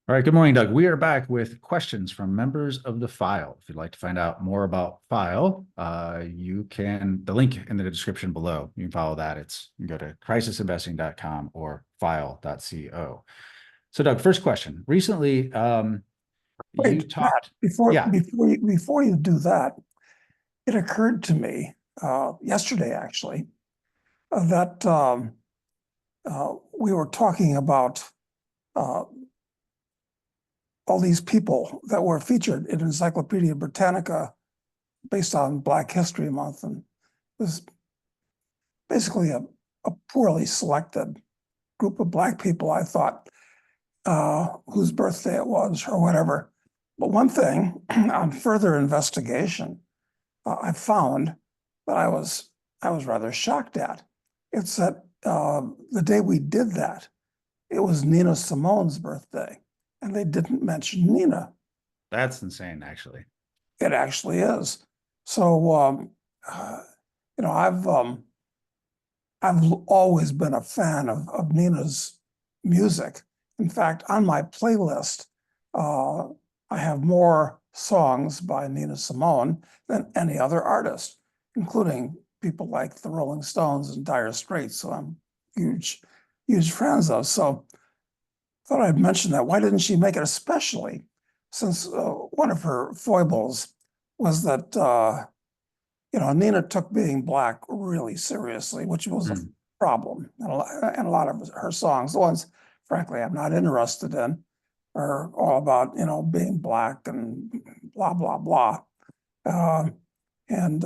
All right, good morning, Doug. We are back with questions from members of the file. If you'd like to find out more about file, the link in the description below, you can follow that. You can go to crisisinvesting.com or file.co. So, Doug, first question. Recently, you Wait, Matt, talked, yeah, before you do that, it occurred to me yesterday actually that we were talking about uh, all these people that were featured in Encyclopedia Britannica based on Black History Month, and it was basically a poorly selected group of Black people, I thought, whose birthday it was or whatever. But one thing on further investigation, I found that I was rather shocked at. It's that the day we did that, it was Nina Simone's birthday, and they didn't mention Nina. that's insane, actually. It actually is. So, uh, I've always been a fan of Nina's music. In fact, on my playlist, uh, I have more songs by Nina Simone than any other artist, including people like the Rolling Stones and Dire Straits, who I'm huge, huge fans of. So thought I'd mention that. Why didn't she make it, especially since one of her foibles was that Nina took being Black really seriously, which was a Hmm. problem. And a lot of her songs, the ones, frankly, I'm not interested in, are all about, being Black and blah, blah, blah. Uh, and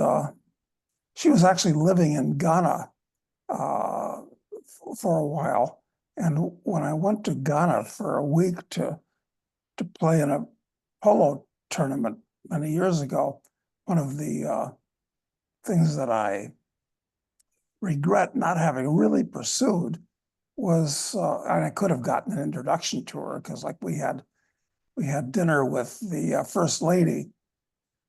she was actually living in Ghana uh, for a while. And when I went to Ghana for a week to play in a polo tournament many years ago, one of the things that I regret not having really pursued was, and I could have gotten an introduction to her because, like, we had dinner with the first lady,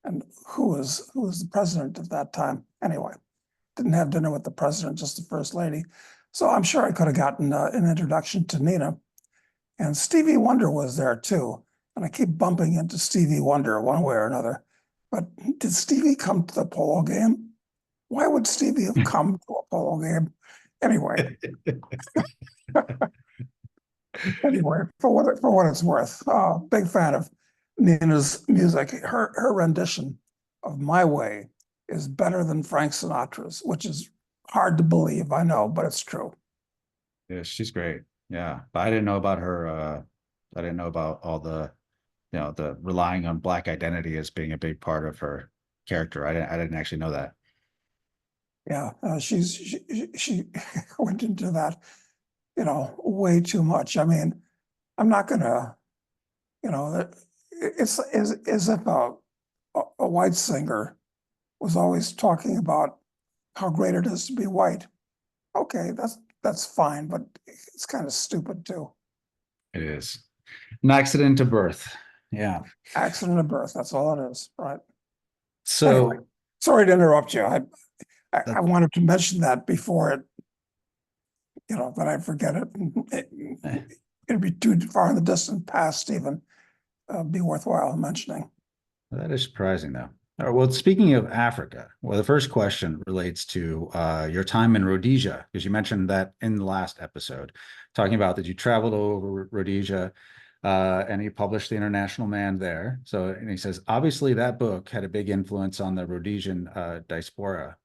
and who was the president at that time. Anyway, didn't have dinner with the president, just the first lady. So I'm sure I could have gotten an introduction to Nina. And Stevie Wonder was there too. And I keep bumping into Stevie Wonder one way or another. But did Stevie come to the polo game? Why would Stevie have come to a polo game? Anyway, for what it's worth, big fan of Nina's music. Her rendition of "My Way" is better than Frank Sinatra's, which is hard to believe, I know, but it's true. Yeah, she's great. Yeah, but I didn't know about her. I didn't know about all the relying on Black identity as being a big part of her character. I didn't actually know that. Yeah, she went into that, way too much. I mean, I'm not gonna, it's as if a white singer was always talking about how great it is to be white. Okay, that's fine, but it's kind of stupid too. It is an accident to birth. Yeah. Accident of birth, that's all it is, right? Anyway, So sorry to interrupt you. I that, wanted to mention that before that I forget it. eh, It'd be too far in the distant past, even be worthwhile mentioning. that is surprising, though. All right, well, speaking of Africa, well, the first question relates to your time in Rhodesia, because you mentioned that in the last episode, talking about that you traveled over Rhodesia and you published The International Man there. So, and he says, obviously, that book had a big influence on the Rhodesian diaspora.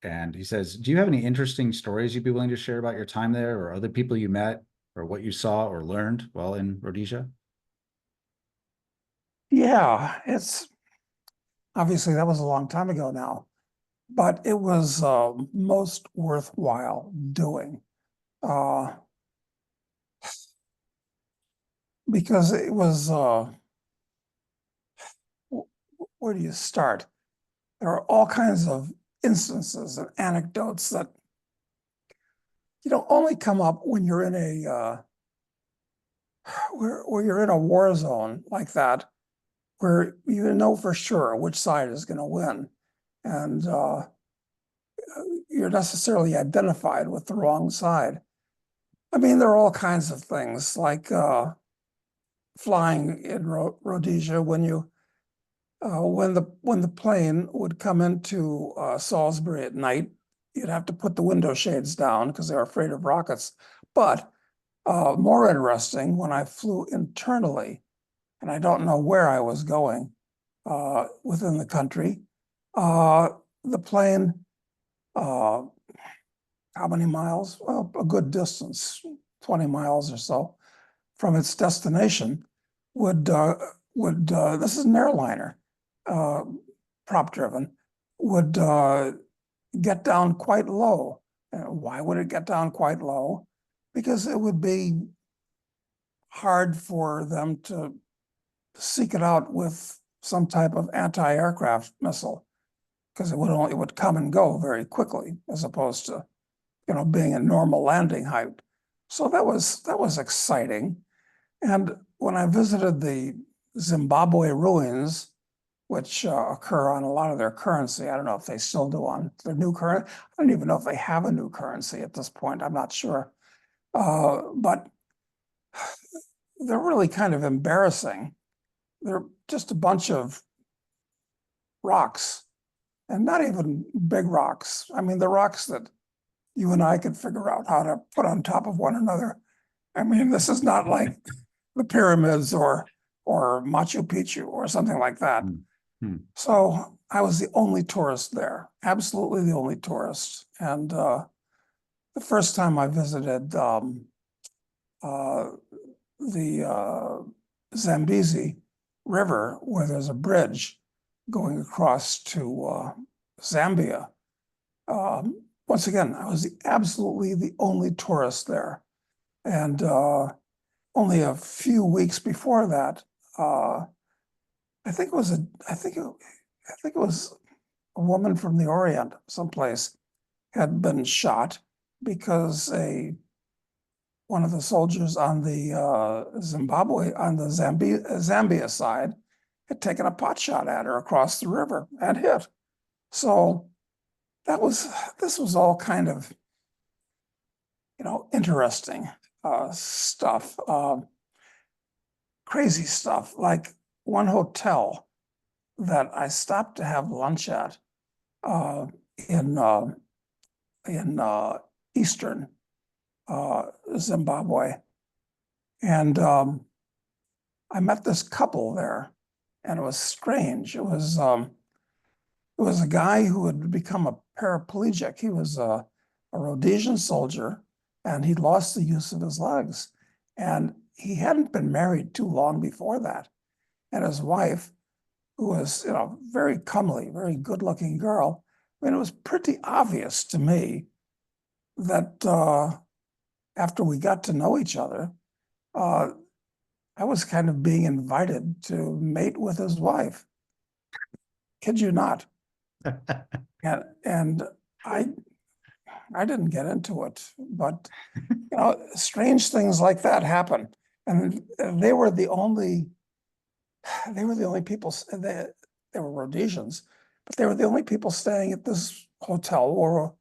And he says, do you have any interesting stories you'd be willing to share about your time there or other people you met or what you saw or learned while in Rhodesia? Yeah, it's obviously that was a long time ago now, but it was most worthwhile doing uh, because it was. Where do you start? There are all kinds of instances and anecdotes that only come up when you're in a where you're in a war zone like that, where you know for sure which side is going to win, and you're necessarily identified with the wrong side. I mean, there are all kinds of things like flying in Rhodesia, when the plane would come into Salisbury at night, you'd have to put the window shades down because they were afraid of rockets. But more interesting, when I flew internally, and I don't know where I was going within the country, the plane, how many miles? Well, a good distance, 20 miles or so from its destination would this is an airliner, prop driven, would get down quite low. Why would it get down quite low? Because it would be hard for them to seek it out with some type of anti-aircraft missile, because it would come and go very quickly, as opposed to, being a normal landing height. So that was exciting. And when I visited the Zimbabwe ruins, which occur on a lot of their currency, I don't know if they still do on their new currency. I don't even know if they have a new currency at this point. I'm not sure. But they're really kind of embarrassing. They're just a bunch of rocks, and not even big rocks. I mean, the rocks that you and I could figure out how to put on top of one another. I mean, this is not like the pyramids or Machu Picchu or something like that. Hmm. So I was the only tourist there, absolutely the only tourist. And the first time I visited the Zambezi River, where there's a bridge going across to Zambia. Once again, I was absolutely the only tourist there. And only a few weeks before that, I think it was a woman from the Orient, someplace, had been shot because one of the soldiers on the Zambia side had taken a pot shot at her across the river and hit. So this was all kind of, interesting stuff, crazy stuff. Like one hotel that I stopped to have lunch at in eastern Zimbabwe, and I met this couple there, and it was strange. It was a guy who had become a paraplegic. He was a Rhodesian soldier, and he'd lost the use of his legs. And he hadn't been married too long before that. And his wife, who was, very comely, very good-looking girl, I mean, it was pretty obvious to me that after we got to know each other, I was kind of being invited to mate with his wife. Kid you not. And I didn't get into it, but strange things like that happen. And they were the only people. They were Rhodesians, but they were the only people staying at this hotel where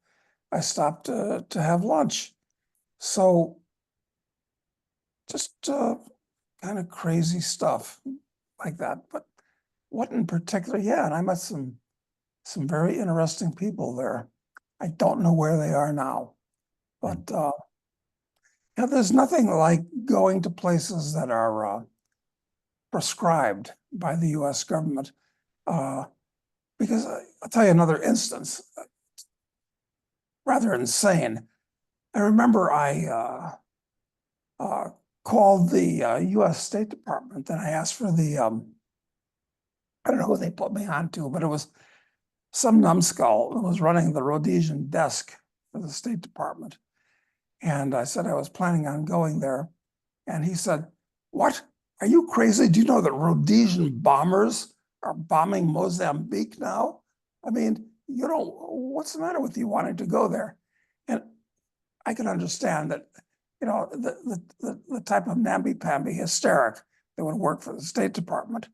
I stopped to have lunch. So just kind of crazy stuff like that. But what in particular? Yeah, and I met some very interesting people there. I don't know where they are now, but there's nothing like going to places that are prescribed by the U.S. government. Because I'll tell you another instance, rather insane. I remember I called the U.S. State Department and I asked for the, I don't know who they put me on to, but it was some numbskull that was running the Rhodesian desk for the State Department. And I said I was planning on going there. And he said, "What? Are you crazy? Do you know that Rhodesian bombers are bombing Mozambique now? I mean, what's the matter with you wanting to go there?" And I can understand that, the type of namby-pamby hysteric that would work for the State Department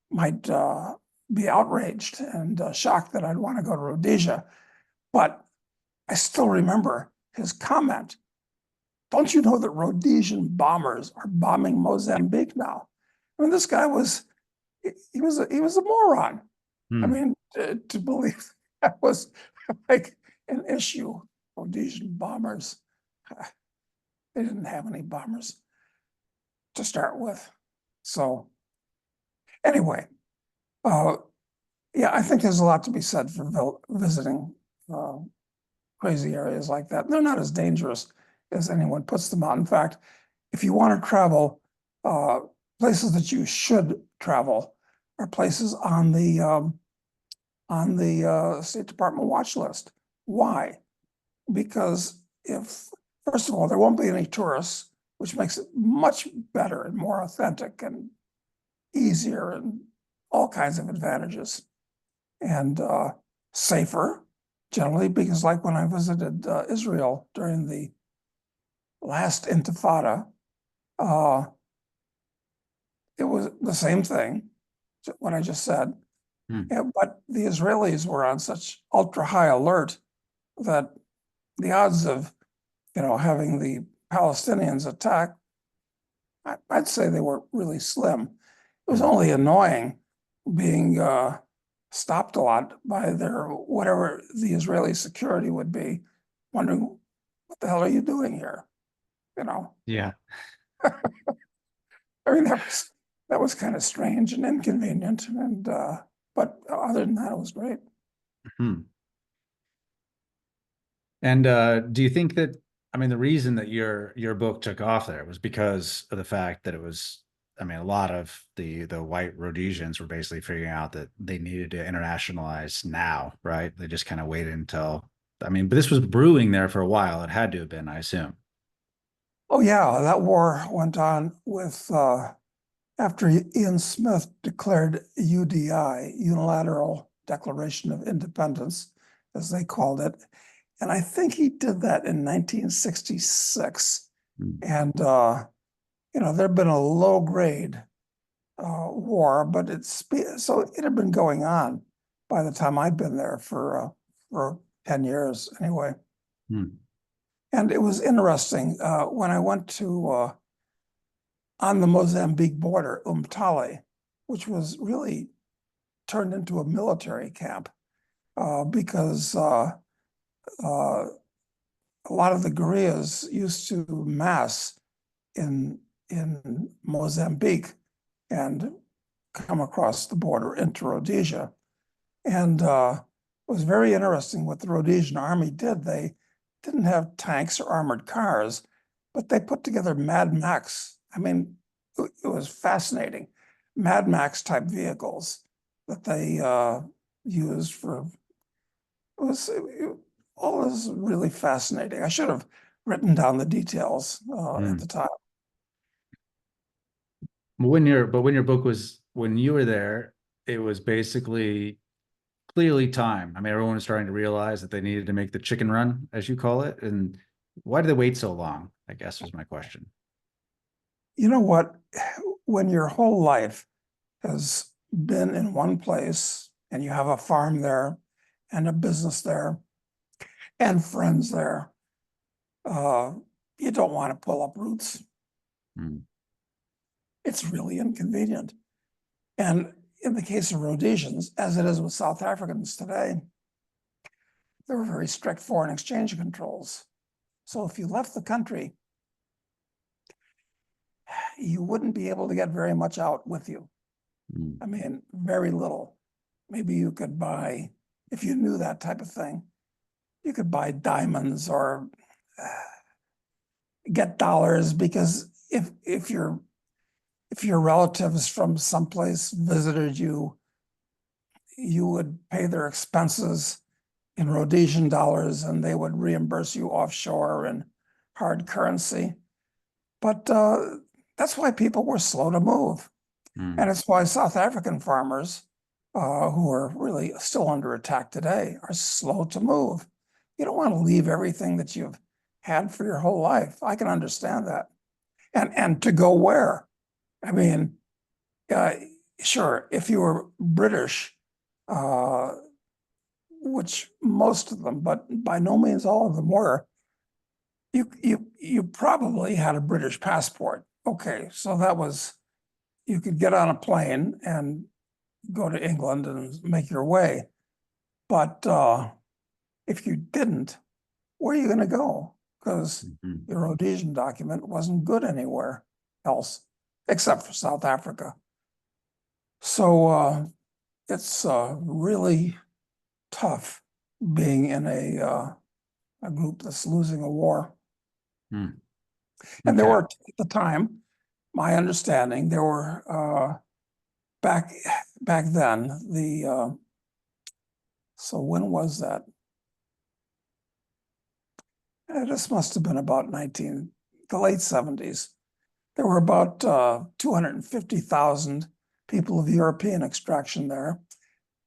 might be outraged and shocked that I'd want to go to Rhodesia. But I still remember his comment, "Don't you know that Rhodesian bombers are bombing Mozambique now?" I mean, this guy was, he was a moron. I Hmm. mean, to believe that was like an issue. Rhodesian bombers, they didn't have any bombers to start with. So anyway, yeah, I think there's a lot to be said for visiting crazy areas like that. They're not as dangerous as anyone puts them out. In fact, if you want to travel, places that you should travel are places on the State Department watch list. Why? Because first of all, there won't be any tourists, which makes it much better and more authentic and easier and all kinds of advantages. And safer, generally, because like when I visited Israel during the last Intifada, it was the same thing, what I just said. Hmm. But the Israelis were on such ultra high alert that the odds of, having the Palestinians attack, I'd say they were really slim. It was Hmm. only annoying being stopped a lot by their whatever the Israeli security would be, wondering what the hell are you doing here? Yeah. I mean that was kind of strange and inconvenient, and but other than that, it was great. Hmm. And do you think that, I mean, the reason that your book took off there was because of the fact that it was, I mean, a lot of the white Rhodesians were basically figuring out that they needed to internationalize now, right? They just kind of waited until, I mean, but this was brewing there for a while. It had to have been, I assume. Oh yeah, that war went on with after Ian Smith declared UDI, Unilateral Declaration of Independence, as they called it. And I think he did that in 1966. Hmm. And, there'd been a low grade war, but so it had been going on by the time I'd been there for 10 years anyway. Hmm. And it was interesting when I went to on the Mozambique border, Umtali, which was really turned into a military camp because a lot of the guerrillas used to mass in Mozambique and come across the border into Rhodesia. And it was very interesting what the Rhodesian army did. They didn't have tanks or armored cars, but they put together Mad Max. I mean, it was fascinating. Mad Max type vehicles that they used for, all was really fascinating. I should have written down the details at Hmm. the time. When your book was, when you were there, it was basically clearly time. I mean, everyone was starting to realize that they needed to make the chicken run, as you call it. And why did they wait so long? I guess was my question. You know what? When your whole life has been in one place and you have a farm there and a business there and friends there, uh, you don't want to pull up roots. Hmm. It's really inconvenient. And in the case of Rhodesians, as it is with South Africans today, there were very strict foreign exchange controls. So if you left the country, you wouldn't be able to get very much out with you. Hmm. I mean, very little. Maybe you could buy, if you knew that type of thing, you could buy diamonds or get dollars, because if your relatives from someplace visited you, you would pay their expenses in Rhodesian dollars and they would reimburse you offshore in hard currency. But that's why people were slow to move. And Hmm. it's why South African farmers, who are really still under attack today, are slow to move. You don't want to leave everything that you've had for your whole life. I can understand that. And to go where? I mean, uh, sure, if you were British, uh, which most of them, but by no means all of them were, you probably had a British passport. Okay, so that was you could get on a plane and go to England and make your way. But if you didn't, where are you going to go? Because the Rhodesian document wasn't good anywhere else except for South Africa. So it's really tough being in a group that's losing a war. Hmm. And there Okay. were, at the time, my understanding, there were back then, so when was that? This must have been about the late 70s. There were about 250,000 people of European extraction there.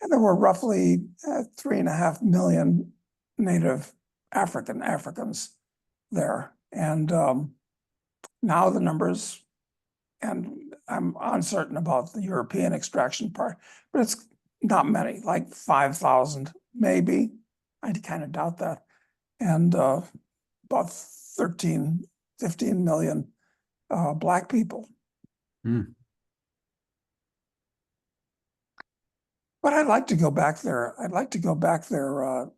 And there were roughly 3.5 million native Africans there. And now the numbers, and I'm uncertain about the European extraction part, but it's not many, like 5,000 maybe. I kind of doubt that. And about 13, 15 million Black people. Hmm. But I'd like to go back there. I'd like to go back there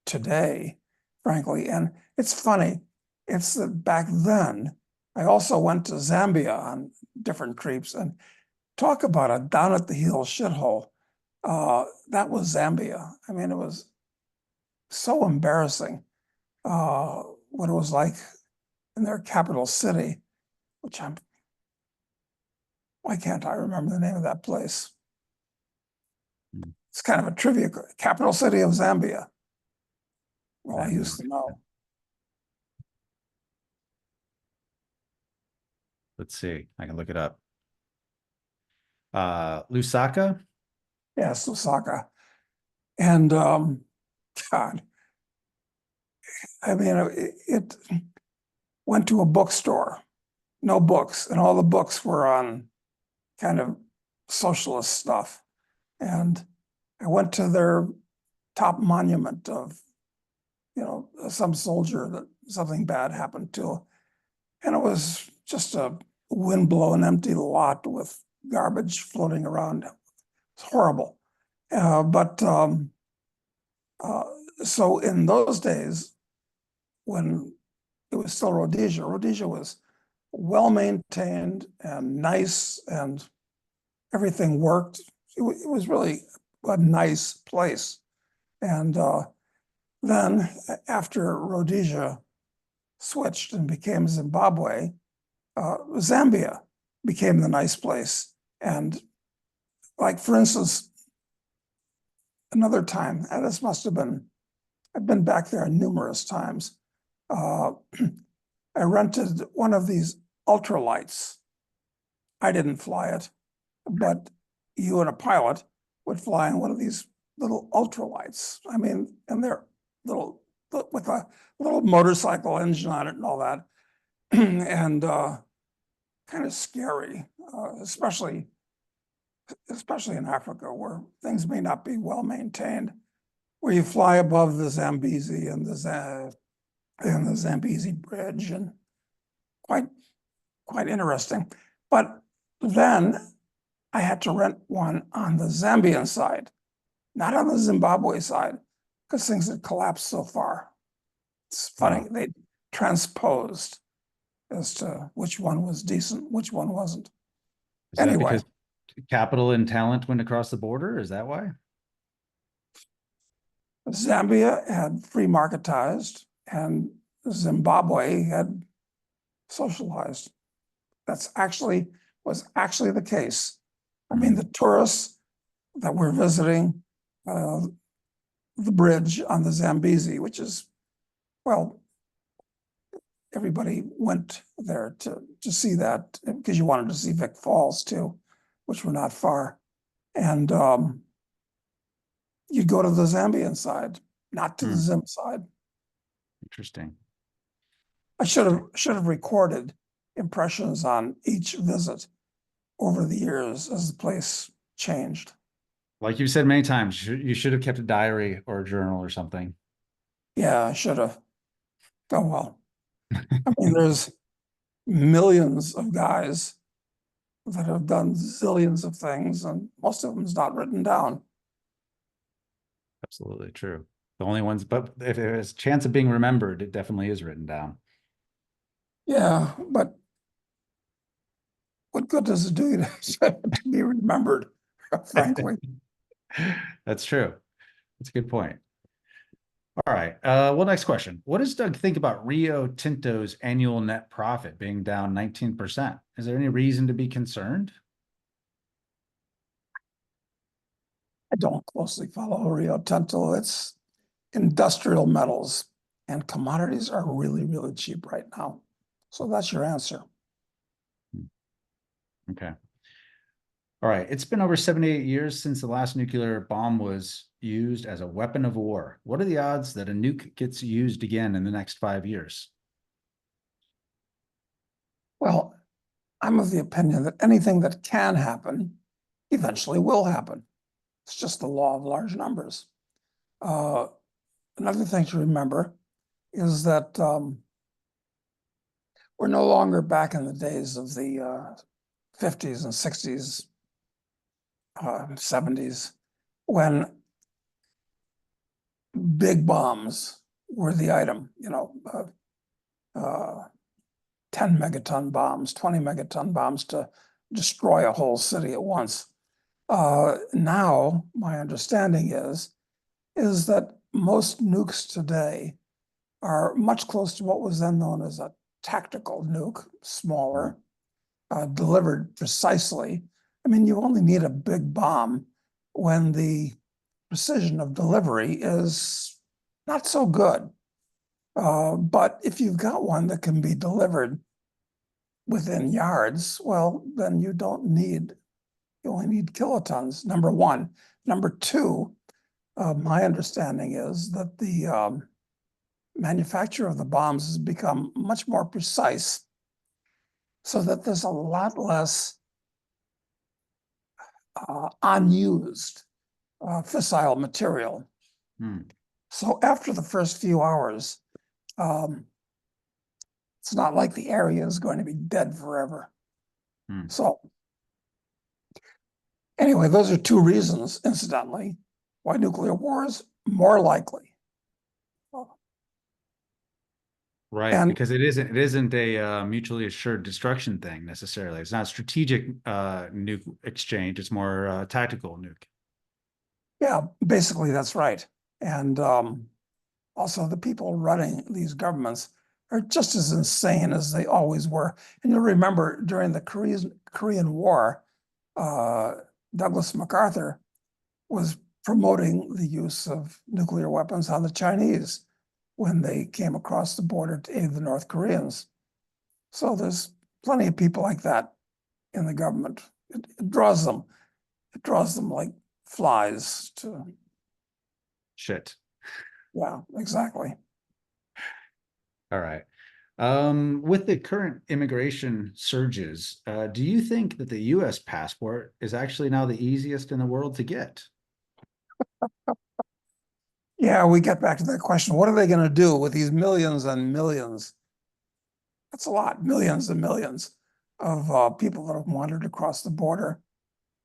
today, frankly. And it's funny. It's that back then, I also went to Zambia on different trips, and talk about a down at the heel shithole. That was Zambia. I mean, it was so embarrassing what it was like in their capital city, which why can't I remember the name of that place? It's kind of a trivia. Capital city of Zambia. Well, I used to know. Let's see. I can look it up. Lusaka. Yes, Osaka. And God, I mean, it went to a bookstore, no books, and all the books were on kind of socialist stuff. And I went to their top monument of, some soldier that something bad happened to. And it was just a wind-blown empty lot with garbage floating around. It's horrible. So in those days, when it was still Rhodesia, Rhodesia was well-maintained and nice, and everything worked. It was really a nice place. And then after Rhodesia switched and became Zimbabwe, Zambia became the nice place. And like, for instance, another time, and this must have been, I've been back there numerous times. I rented one of these ultralights. I didn't fly it, but you and a pilot would fly in one of these little ultralights. I mean, and they're little, with a little motorcycle engine on it and all that. And kind of scary, especially in Africa, where things may not be well maintained, where you fly above the Zambezi and the Zambezi Bridge, and quite interesting. But then I had to rent one on the Zambian side, not on the Zimbabwe side, because things had collapsed so far. It's funny, they transposed as to which one was decent, which one wasn't. Is that Anyway, because capital and talent went across the border? Is that why? Zambia had free marketized and Zimbabwe had socialized. Was actually the case. I mean, the tourists that were visiting the bridge on the Zambezi, which is, well, everybody went there to see that because you wanted to see Vic Falls too, which were not far. And you'd go to the Zambian side, not to the Zim side. Interesting. I should have recorded impressions on each visit over the years as the place changed. Like you said many times, you should have kept a diary or a journal or something. Yeah, I should have. Oh, well. I mean, there's millions of guys that have done zillions of things, and most of them is not written down. Absolutely true. The only ones, but if there's a chance of being remembered, it definitely is written down. Yeah, but what good does it do you to be remembered, frankly? That's true. That's a good point. All right. Well, next question. What does Doug think about Rio Tinto's annual net profit being down 19%? Is there any reason to be concerned? I don't closely follow Rio Tinto. It's industrial metals, and commodities are really, really cheap right now. So that's your answer. Okay. All right. It's been over 78 years since the last nuclear bomb was used as a weapon of war. What are the odds that a nuke gets used again in the next 5 years? Well, I'm of the opinion that anything that can happen eventually will happen. It's just the law of large numbers. Another thing to remember is that we're no longer back in the days of the 50s and 60s, 70s, when big bombs were the item, 10 megaton bombs, 20 megaton bombs to destroy a whole city at once. Now, my understanding is that most nukes today are much close to what was then known as a tactical nuke, smaller, delivered precisely. I mean, you only need a big bomb when the precision of delivery is not so good. But if you've got one that can be delivered within yards, well, then you only need kilotons, number one. Number two, my understanding is that the manufacture of the bombs has become much more precise, so that there's a lot less unused fissile material. So after the first few hours, it's not like the area is going to be dead forever. So anyway, those are two reasons, incidentally, why nuclear war is more likely. Right, And because it isn't a mutually assured destruction thing necessarily. It's not strategic nuke exchange. It's more tactical nuke. yeah, basically that's right. And also the people running these governments are just as insane as they always were. And you'll remember during the Korean War, Douglas MacArthur was promoting the use of nuclear weapons on the Chinese when they came across the border to aid the North Koreans. So there's plenty of people like that in the government. It draws them like flies to. Shit. Yeah, exactly. All right. With the current immigration surges, do you think that the US passport is actually now the easiest in the world to get? Yeah, we get back to that question. What are they going to do with these millions and millions? That's a lot, millions and millions of people that have wandered across the border.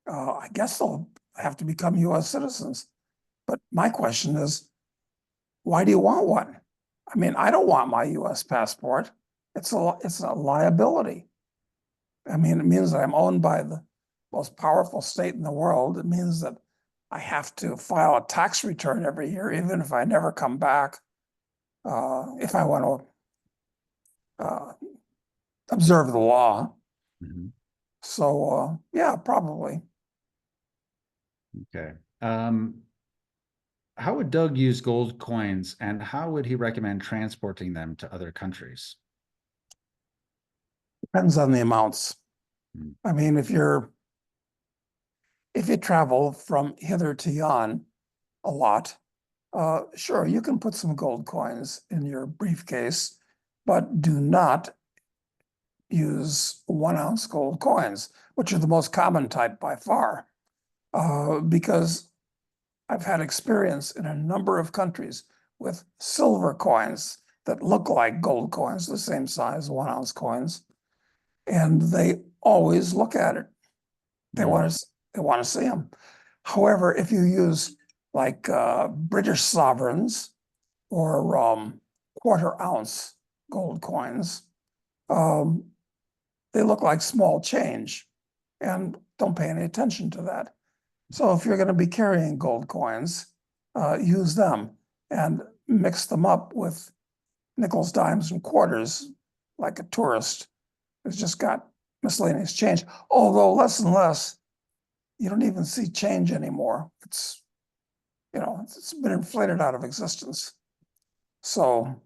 I guess they'll have to become US citizens. But my question is, why do you want one? I mean, I don't want my US passport. It's a liability. I mean, it means that I'm owned by the most powerful state in the world. It means that I have to file a tax return every year, even if I never come back, if I want to observe the law. So, yeah, probably. Okay. How would Doug use gold coins, and how would he recommend transporting them to other countries? Depends on the amounts. I mean, if you travel from hither to yon a lot, sure, you can put some gold coins in your briefcase, but do not use 1 ounce gold coins, which are the most common type by far, because I've had experience in a number of countries with silver coins that look like gold coins, the same size, 1 ounce coins, and they always look at it. They Mm. want to see them. However, if you use like British sovereigns or quarter ounce gold coins, um, they look like small change and don't pay any attention to that. So if you're going to be carrying gold coins, use them and mix them up with nickels, dimes, and quarters like a tourist who's just got miscellaneous change. Although less and less, you don't even see change anymore. It's, it's been inflated out of existence. So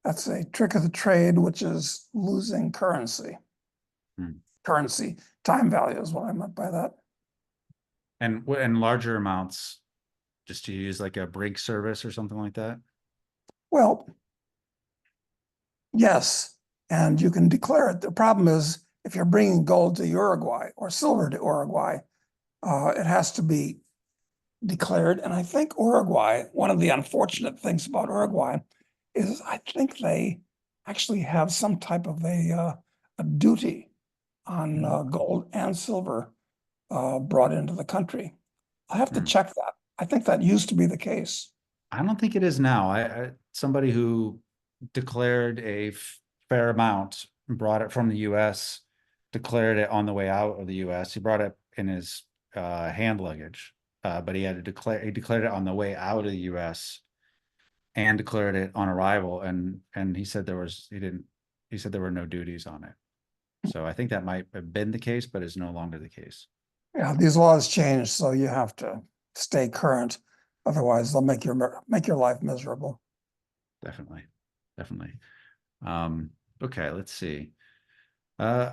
that's a trick of the trade, which is losing currency. Mm. Currency, time value is what I meant by that. And in larger amounts, just to use like a break service or something like that. Well, yes, and you can declare it. The problem is if you're bringing gold to Uruguay or silver to Uruguay, it has to be declared. And I think Uruguay, one of the unfortunate things about Uruguay is I think they actually have some type of a duty on gold and silver brought into the country. I have to Hmm. check that. I think that used to be the case. I don't think it is now. Somebody who declared a fair amount, brought it from the U.S., declared it on the way out of the U.S. He brought it in his hand luggage, but he had to declare. He declared it on the way out of the U.S. and declared it on arrival, and he said he didn't. He said there were no duties on it. So I think that might have been the case, but is no longer the case. Yeah, these laws change, so you have to stay current. Otherwise, they'll make your life miserable. Definitely, definitely. Okay, let's see. Uh,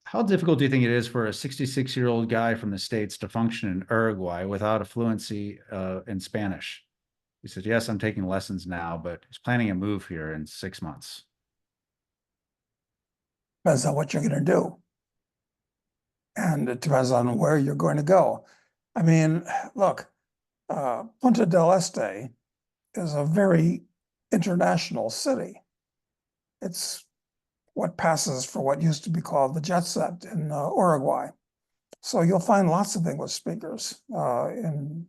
how difficult do you think it is for a 66-year-old guy from the States to function in Uruguay without a fluency in Spanish? He says, yes, I'm taking lessons now, but he's planning a move here in 6 months. Depends on what you're going to do. And it depends on where you're going to go. I mean, look, Punta del Este is a very international city. It's what passes for what used to be called the jet set in Uruguay. So you'll find lots of English speakers and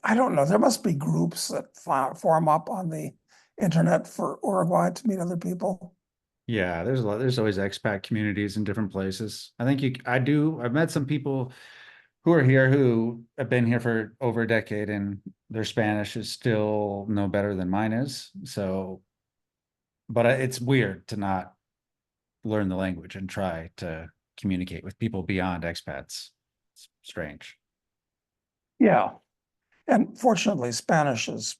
I don't know, there must be groups that form up on the internet for Uruguay to meet other people. Yeah, there's a lot. There's always expat communities in different places. I think I've met some people who are here who have been here for over a decade and their Spanish is still no better than mine is. So, but it's weird to not learn the language and try to communicate with people beyond expats. It's strange. Yeah. And fortunately, Spanish is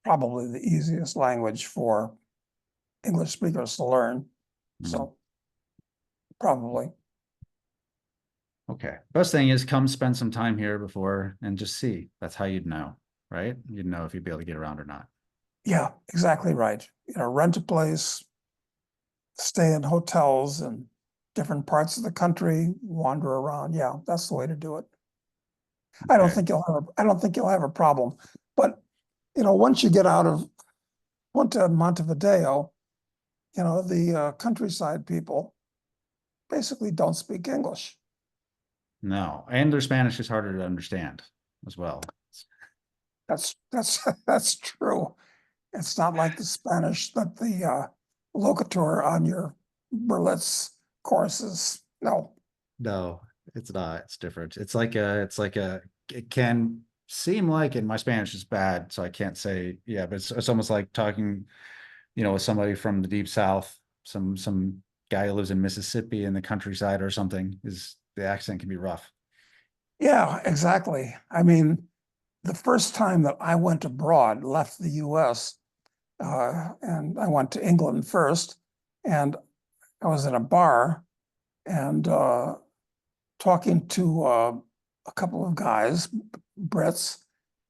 probably the easiest language for English speakers to learn. Mm. So probably. Okay. Best thing is come spend some time here before and just see. That's how you'd know, right? You'd know if you'd be able to get around or not. Yeah, exactly right. Rent a place, stay in hotels in different parts of the country, wander around. Yeah, that's the way to do it. Okay. I don't think you'll have a problem. But once you get out of Punta Montevideo, the countryside people basically don't speak English. No. And their Spanish is harder to understand as well. That's true. It's not like the Spanish that the locator on your Berlitz courses. No. No, it's not. It's different. It can seem like, and my Spanish is bad, so I can't say, yeah, but it's almost like talking, with somebody from the deep South, some guy who lives in Mississippi in the countryside or something, is the accent can be rough. Yeah, exactly. I mean, the first time that I went abroad, left the US, and I went to England first, and I was in a bar and talking to a couple of guys, Brits,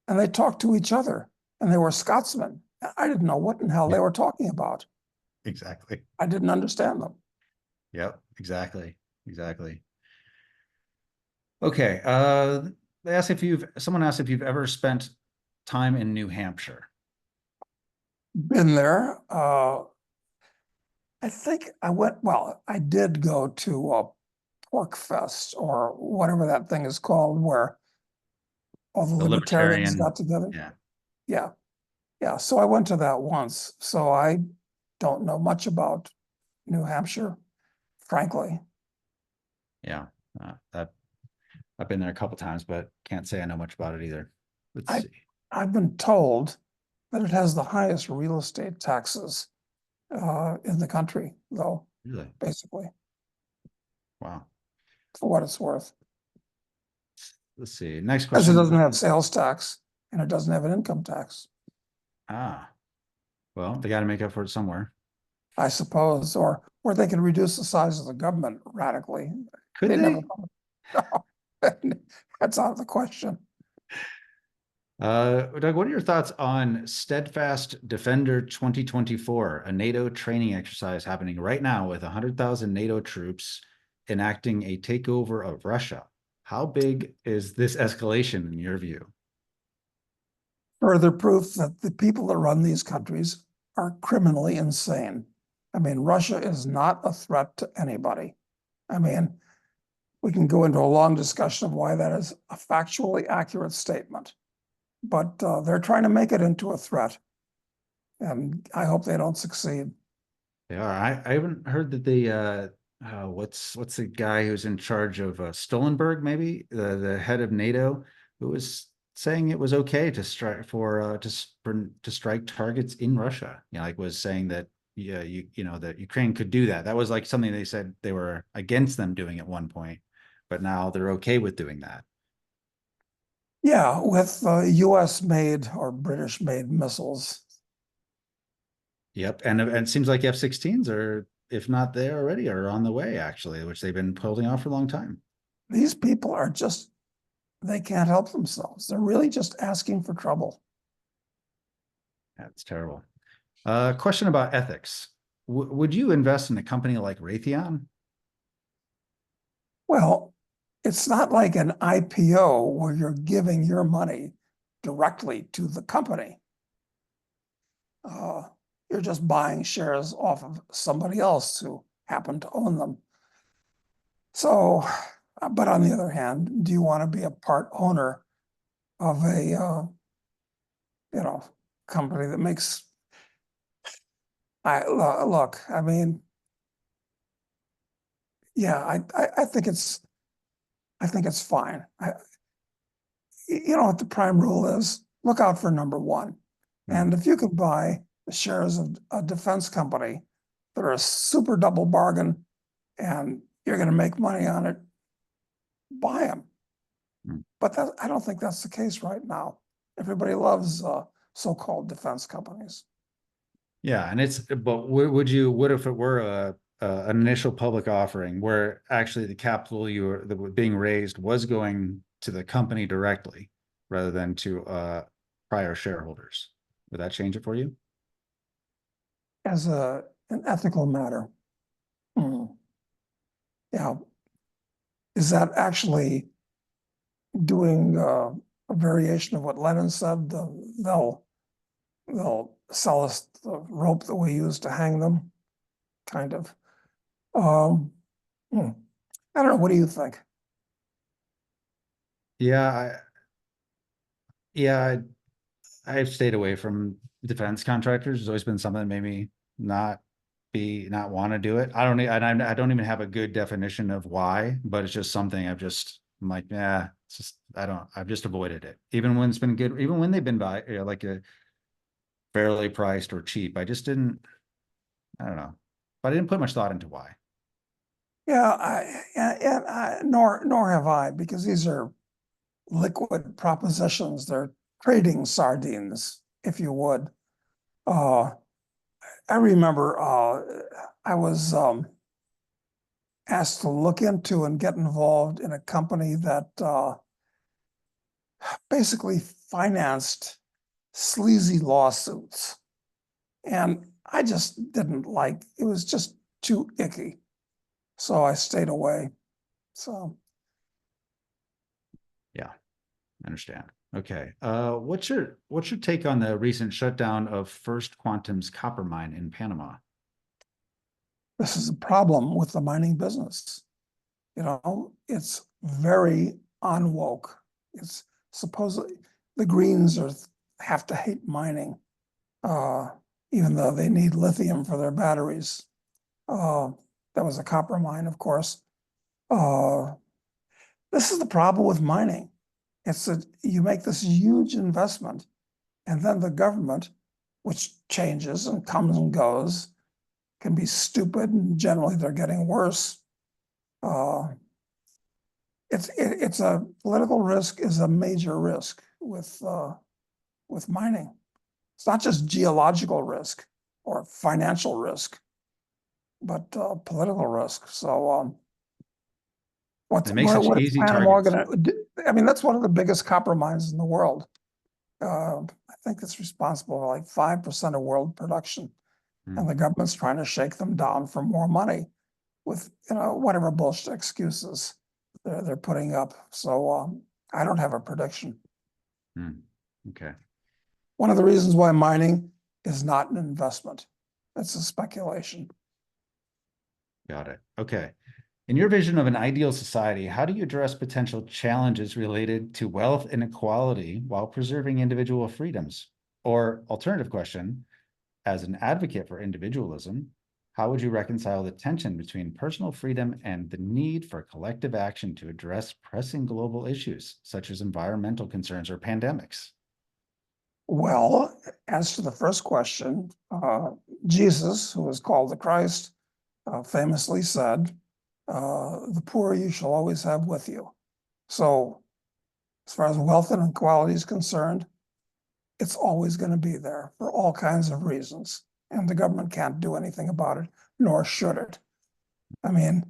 and they talked to each other, and they were Scotsmen. I didn't know what in hell they were talking about. Exactly. I didn't understand them. Yep, exactly. Exactly. Okay. Someone asked if you've ever spent time in New Hampshire. Been there. I think I did go to a Pork Fest or whatever that thing is called, where all the The libertarians libertarian, got together. yeah, Yeah, yeah. So I went to that once. So I don't know much about New Hampshire, frankly. yeah. I've been there a couple times, but can't say I know much about it either. Let's I see. I've been told that it has the highest real estate taxes in the country, though, Really? basically, Wow. for what it's worth. Let's see. Next Because it question. doesn't have sales tax and it doesn't have an income tax, Ah, well, they got to make up for it somewhere. I suppose, or they can reduce the size of the government radically. Could They never, they? that's out of the question. Doug, what are your thoughts on Steadfast Defender 2024, a NATO training exercise happening right now with 100,000 NATO troops enacting a takeover of Russia? How big is this escalation in your view? Further proof that the people that run these countries are criminally insane. I mean, Russia is not a threat to anybody. I mean, we can go into a long discussion of why that is a factually accurate statement, but they're trying to make it into a threat, and I hope they don't succeed. They are. I haven't heard that what's the guy who's in charge of Stoltenberg, maybe the head of NATO, who was saying it was okay to strike to strike targets in Russia. You know, like was saying that yeah, you know that Ukraine could do that. That was like something they said they were against them doing at one point, but now they're okay with doing that. Yeah, with US made or British made missiles. Yep, and it seems like F-16s are, if not there already, are on the way actually, which they've been holding off for a long time. These people are just, they can't help themselves. They're really just asking for trouble. That's terrible. Question about ethics. Would you invest in a company like Raytheon? Well, it's not like an IPO where you're giving your money directly to the company. Uh, you're just buying shares off of somebody else who happened to own them. So, but on the other hand, do you want to be a part owner of a, you know, company that makes, look, I mean, yeah, I think it's fine. You know what the prime rule is? Look out for number one. Hmm. And if you can buy the shares of a defense company that are a super double bargain and you're going to make money on it, buy them. Hmm. But I don't think that's the case right now. Everybody loves so-called defense companies. Yeah, and but what if it were an initial public offering where actually the capital that were being raised was going to the company directly rather than to prior shareholders? Would that change it for you? As an ethical matter. Hmm. Yeah. Is that actually doing a variation of what Lenin said? They'll sell us the rope that we use to hang them, kind of. Um, hmm. I don't know. What do you think? Yeah, yeah, I've stayed away from defense contractors. It's always been something that made me not want to do it. I don't even have a good definition of why, but it's just something I'm like, yeah, it's just I've just avoided it. Even when it's been good, even when they've been like a fairly priced or cheap. I don't know. But I didn't put much thought into why. Yeah, nor have I, because these are liquid propositions. They're trading sardines, if you would. Uh, I remember I was asked to look into and get involved in a company that basically financed sleazy lawsuits. And I just didn't like, it was just too icky. So I stayed away. So Yeah, I understand. Okay. What's your take on the recent shutdown of First Quantum's copper mine in Panama? This is a problem with the mining business. You know, it's very unwoke. It's supposedly the Greens have to hate mining, even though they need lithium for their batteries. That was a copper mine, of course. This is the problem with mining. It's that you make this huge investment, and then the government, which changes and comes and goes, can be stupid, and generally they're getting worse. It's a political risk is a major risk with mining. It's not just geological risk or financial risk, but political risk. So It makes such what is easy Panama targets. going to do? I mean, that's one of the biggest copper mines in the world. I think it's responsible for like 5% of world production. And the government's trying to shake them down for more money with, you know, whatever bullshit excuses they're putting up. So I don't have a prediction. Okay. One of the reasons why mining is not an investment, it's a speculation. Got it. Okay. In your vision of an ideal society, how do you address potential challenges related to wealth inequality while preserving individual freedoms? Or alternative question, as an advocate for individualism, how would you reconcile the tension between personal freedom and the need for collective action to address pressing global issues, such as environmental concerns or pandemics? Well, as to the first question, Jesus, who is called the Christ, famously said, the poor you shall always have with you. So as far as wealth inequality is concerned, it's always going to be there for all kinds of reasons. And the government can't do anything about it, nor should it. I mean,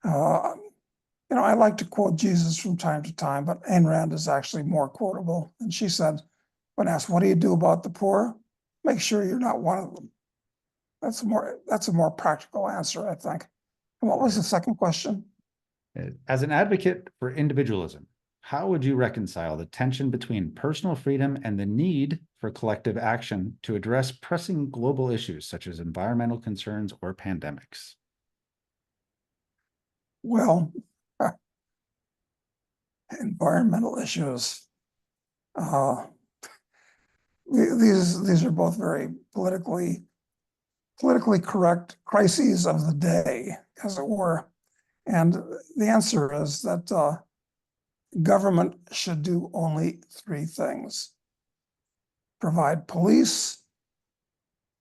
you know, I like to quote Jesus from time to time, but Ayn Rand is actually more quotable. And she said, when asked, what do you do about the poor? Make sure you're not one of them. That's a more practical answer, I think. And what was the second question? As an advocate for individualism, how would you reconcile the tension between personal freedom and the need for collective action to address pressing global issues such as environmental concerns or pandemics? Well, environmental issues. These are both very politically correct crises of the day, as it were. And the answer is that government should do only three things: provide police,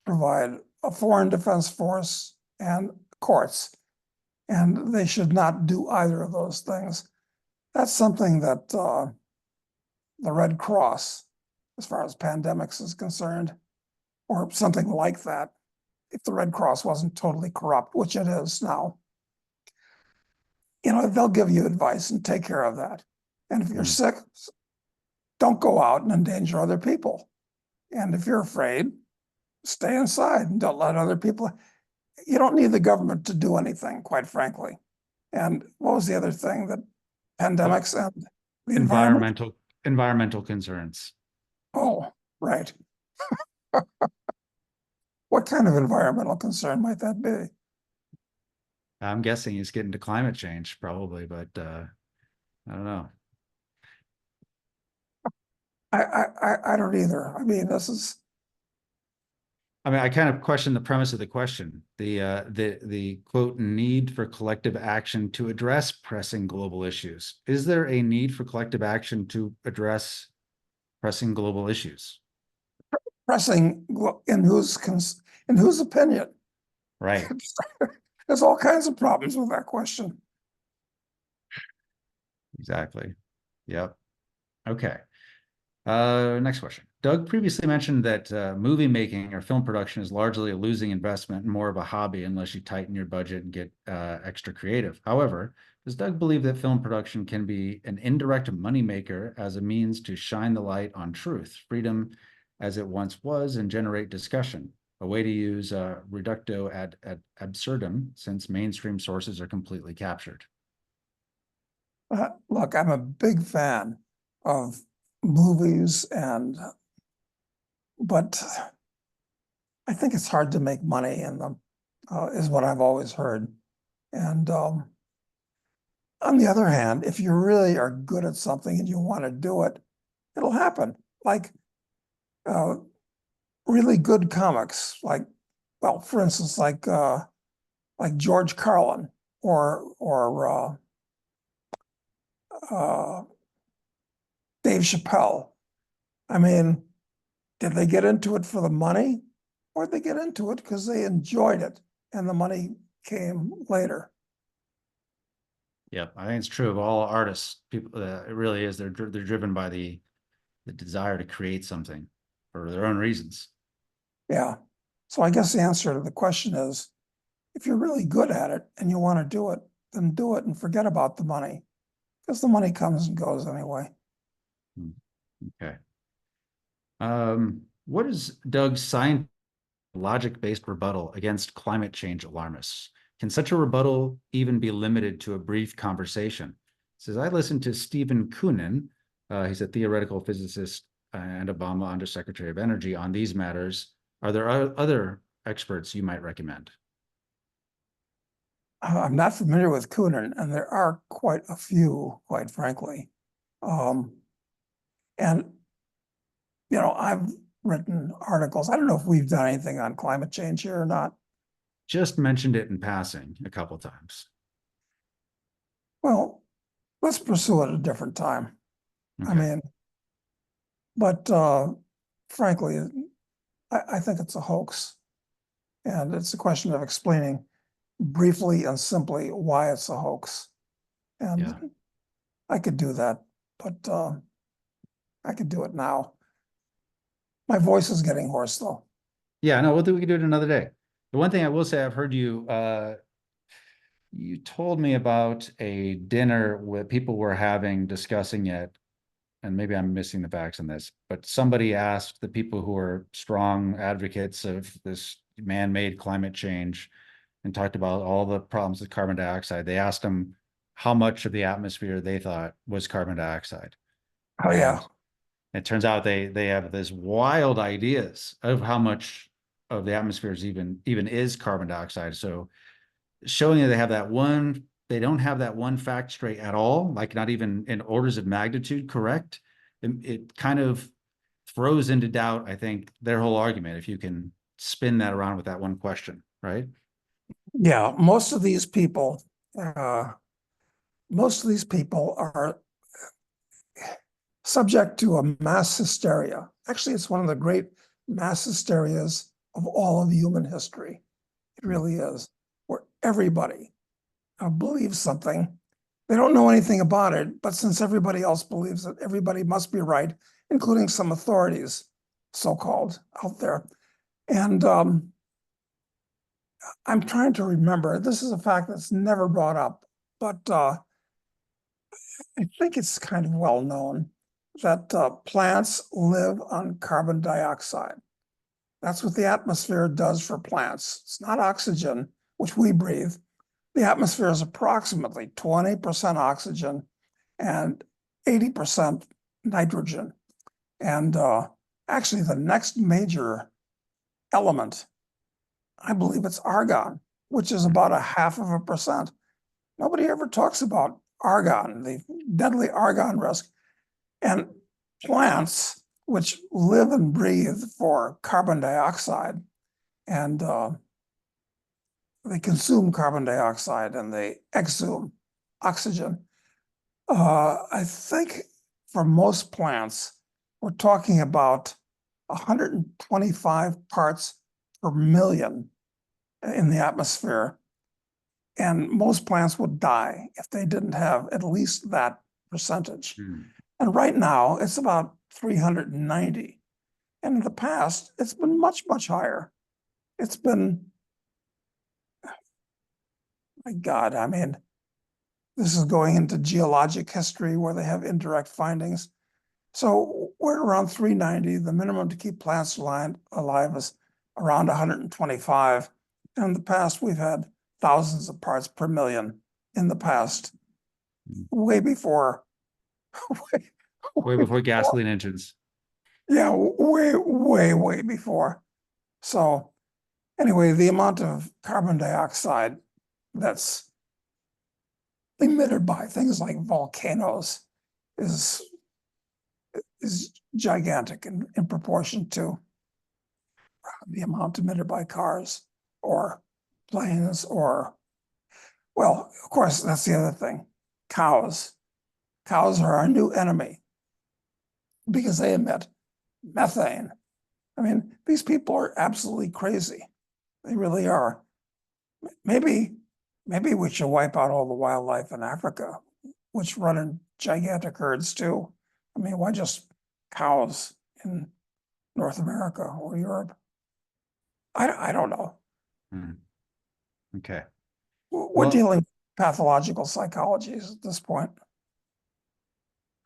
provide a foreign defense force, and courts. And they should not do either of those things. That's something that the Red Cross, as far as pandemics is concerned, or something like that, if the Red Cross wasn't totally corrupt, which it is now, you know, they'll give you advice and take care of that. And if you're sick, don't go out and endanger other people. And if you're afraid, stay inside and don't let other people. You don't need the government to do anything, quite frankly. And what was the other thing that pandemics and the environment? Environmental concerns. Oh, right. What kind of environmental concern might that be? I'm guessing he's getting to climate change probably, but I don't know. I don't either. I mean, this is. I mean, I kind of question the premise of the question. The quote need for collective action to address pressing global issues. Is there a need for collective action to address pressing global issues? Pressing in whose opinion? Right. There's all kinds of problems with that question. Exactly. Yep. Okay. Next question. Doug previously mentioned that movie making or film production is largely a losing investment and more of a hobby unless you tighten your budget and get extra creative. However, does Doug believe that film production can be an indirect moneymaker as a means to shine the light on truth, freedom as it once was, and generate discussion? A way to use reductio ad absurdum since mainstream sources are completely captured. Look, I'm a big fan of movies, but I think it's hard to make money in them. is what I've always heard. And on the other hand, if you really are good at something and you want to do it, it'll happen. Like uh, really good comics, well, for instance, like George Carlin or Dave Chappelle. I mean, did they get into it for the money, or did they get into it because they enjoyed it and the money came later? Yeah, I think it's true of all artists. People, it really is. They're driven by the desire to create something for their own reasons. Yeah. So I guess the answer to the question is, if you're really good at it and you want to do it, then do it and forget about the money, because the money comes and goes anyway. Okay. What is Doug's scientific logic-based rebuttal against climate change alarmists? Can such a rebuttal even be limited to a brief conversation? It says, I listened to Stephen Koonin, he's a theoretical physicist and Obama Undersecretary of Energy, on these matters. Are there other experts you might recommend? I'm not familiar with Koonin, and there are quite a few, quite frankly. Um, and, I've written articles. I don't know if we've done anything on climate change here or not. Just mentioned it in passing a couple of times. Well, let's pursue it at a different time. I Okay. mean, but frankly, I think it's a hoax. And it's a question of explaining briefly and simply why it's a hoax. And Yeah. I could do that, but I could do it now. My voice is getting hoarse though. Yeah, no, we can do it another day. The one thing I will say, I've heard you, you told me about a dinner where people were having discussing it, and maybe I'm missing the facts on this, but somebody asked the people who are strong advocates of this man-made climate change and talked about all the problems with carbon dioxide. They asked them how much of the atmosphere they thought was carbon dioxide. Oh And yeah. it turns out they have this wild ideas of how much of the atmosphere is even is carbon dioxide. So showing that they don't have that one fact straight at all, like not even in orders of magnitude correct. It kind of throws into doubt, I think, their whole argument, if you can spin that around with that one question, right? Yeah, uh, most of these people are subject to a mass hysteria. Actually, it's one of the great mass hysterias of all of human history. It really is, where everybody believes something. They don't know anything about it, but since everybody else believes it, everybody must be right, including some authorities, so-called, out there. And I'm trying to remember, this is a fact that's never brought up, but I think it's kind of well known that plants live on carbon dioxide. That's what the atmosphere does for plants. It's not oxygen, which we breathe. The atmosphere is approximately 20% oxygen and 80% nitrogen. And actually, the next major element, I believe it's argon, which is about 0.5%. Nobody ever talks about argon, the deadly argon risk. And plants, which live and breathe for carbon dioxide, and they consume carbon dioxide and they exhume oxygen. I think for most plants, we're talking about 125 parts per million in the atmosphere. And most plants would die if they didn't have at least that percentage. Hmm. And right now, it's about 390. And in the past, it's been much, much higher. It's been, my God, I mean, this is going into geologic history where they have indirect findings. So we're around 390. The minimum to keep plants alive is around 125. And in the past, we've had thousands of parts per million in the past, way before, way, Way way before before. gasoline engines. Yeah, way, way, way before. So, anyway, the amount of carbon dioxide that's emitted by things like volcanoes is gigantic in proportion to the amount emitted by cars or planes or, well, of course, that's the other thing. Cows. Cows are our new enemy because they emit methane. I mean, these people are absolutely crazy. They really are. Maybe we should wipe out all the wildlife in Africa, which run in gigantic herds too. I mean, why just cows in North America or Europe? I don't know. Hmm. Okay. We're Well, dealing with pathological psychologies at this point.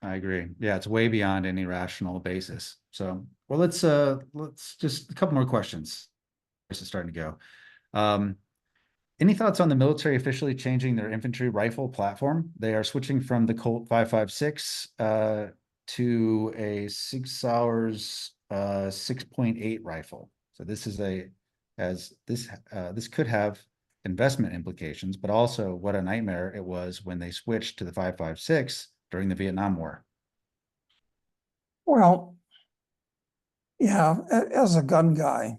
I agree. Yeah, it's way beyond any rational basis. So, well, let's just a couple more questions. This is starting to go. Any thoughts on the military officially changing their infantry rifle platform? They are switching from the Colt 5.56 to a 6 hours 6.8 rifle. So this is this could have investment implications, but also what a nightmare it was when they switched to the 5.56 during the Vietnam War. Well, yeah, as a gun guy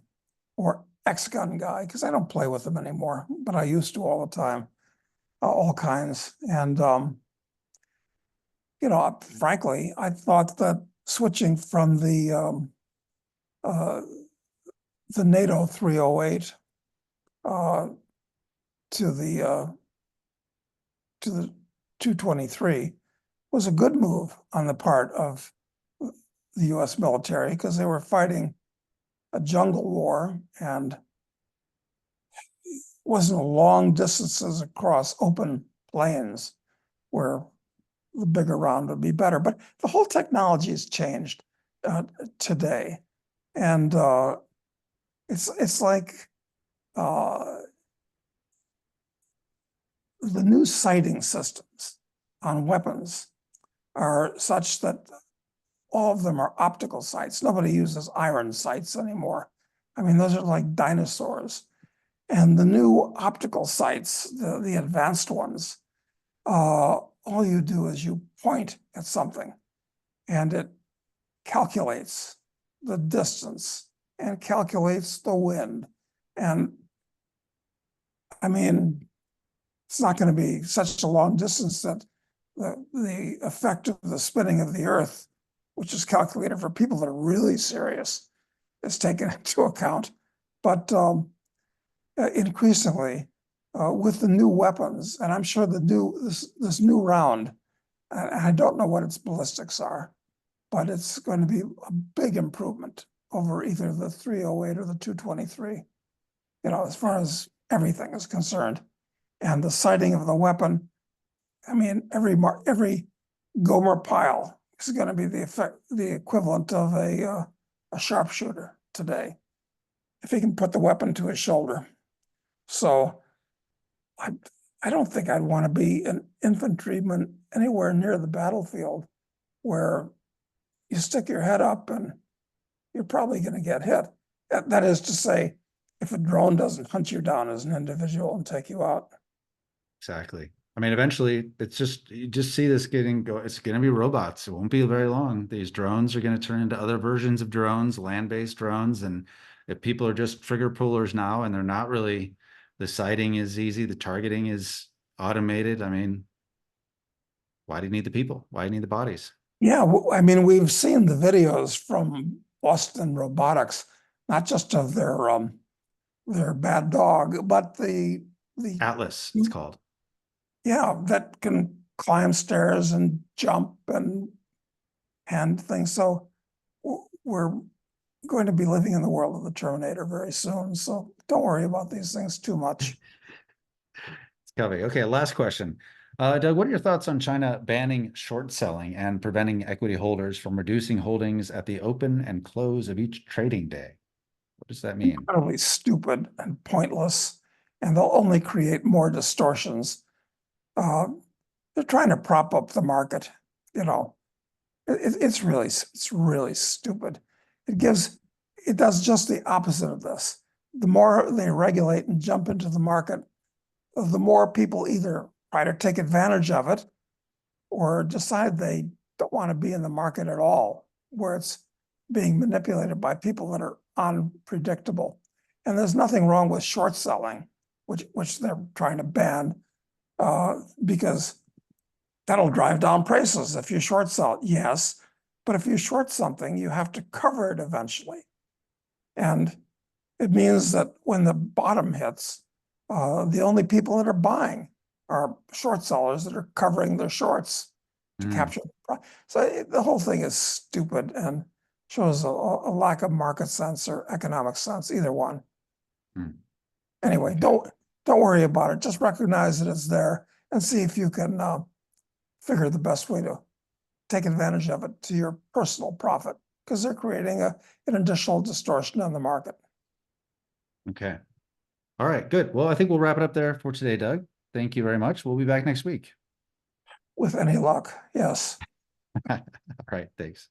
or ex-gun guy, because I don't play with them anymore, but I used to all the time, all kinds. And, frankly, I thought that switching from uh, the NATO 308 to the 223 was a good move on the part of the US military because they were fighting a jungle war and wasn't long distances across open plains where the bigger round would be better. But the whole technology has changed today. And it's like the new sighting systems on weapons are such that all of them are optical sights. Nobody uses iron sights anymore. I mean, those are like dinosaurs. And the new optical sights, the advanced ones, all you do is you point at something and it calculates the distance and calculates the wind. And I mean, it's not going to be such a long distance that the effect of the spinning of the earth, which is calculated for people that are really serious, is taken into account. But increasingly, with the new weapons, and I'm sure this new round, and I don't know what its ballistics are, but it's going to be a big improvement over either the 308 or the 223, as far as everything is concerned. And the sighting of the weapon, I mean, every Gomer pile is going to be the equivalent of a sharpshooter today, if he can put the weapon to his shoulder. So I don't think I'd want to be an infantryman anywhere near the battlefield where you stick your head up and you're probably going to get hit. That is to say, if a drone doesn't hunt you down as an individual and take you out. Exactly. I mean, eventually you just see this it's going to be robots. It won't be very long. These drones are going to turn into other versions of drones, land-based drones. And if people are just trigger pullers now and they're not really, the sighting is easy, the targeting is automated. I mean, why do you need the people? Why do you need the bodies? Yeah, I mean, we've seen the videos from Boston Robotics, not just of their bad dog, but the Atlas, it's called. yeah, that can climb stairs and jump and things. So we're going to be living in the world of the Terminator very soon. So don't worry about these things too much. It's coming. Okay, last question. Doug, what are your thoughts on China banning short selling and preventing equity holders from reducing holdings at the open and close of each trading day? What does that mean? Incredibly stupid and pointless, and they'll only create more distortions. They're trying to prop up the market. It's really stupid. It does just the opposite of this. the more they regulate and jump into the market, the more people either try to take advantage of it or decide they don't want to be in the market at all, where it's being manipulated by people that are unpredictable. And there's nothing wrong with short selling, which they're trying to ban, because that'll drive down prices if you short sell it, yes. But if you short something, you have to cover it eventually. And it means that when the bottom hits, the only people that are buying are short sellers that are covering their shorts to capture the price. So the whole thing is stupid and shows a lack of market sense or economic sense, either one. Anyway, don't worry about it. Just recognize that it's there and see if you can figure the best way to take advantage of it to your personal profit, because they're creating an additional distortion in the market. Okay. All right, good. Well, I think we'll wrap it up there for today, Doug. Thank you very much. We'll be back next week. With any luck, yes. All right, thanks.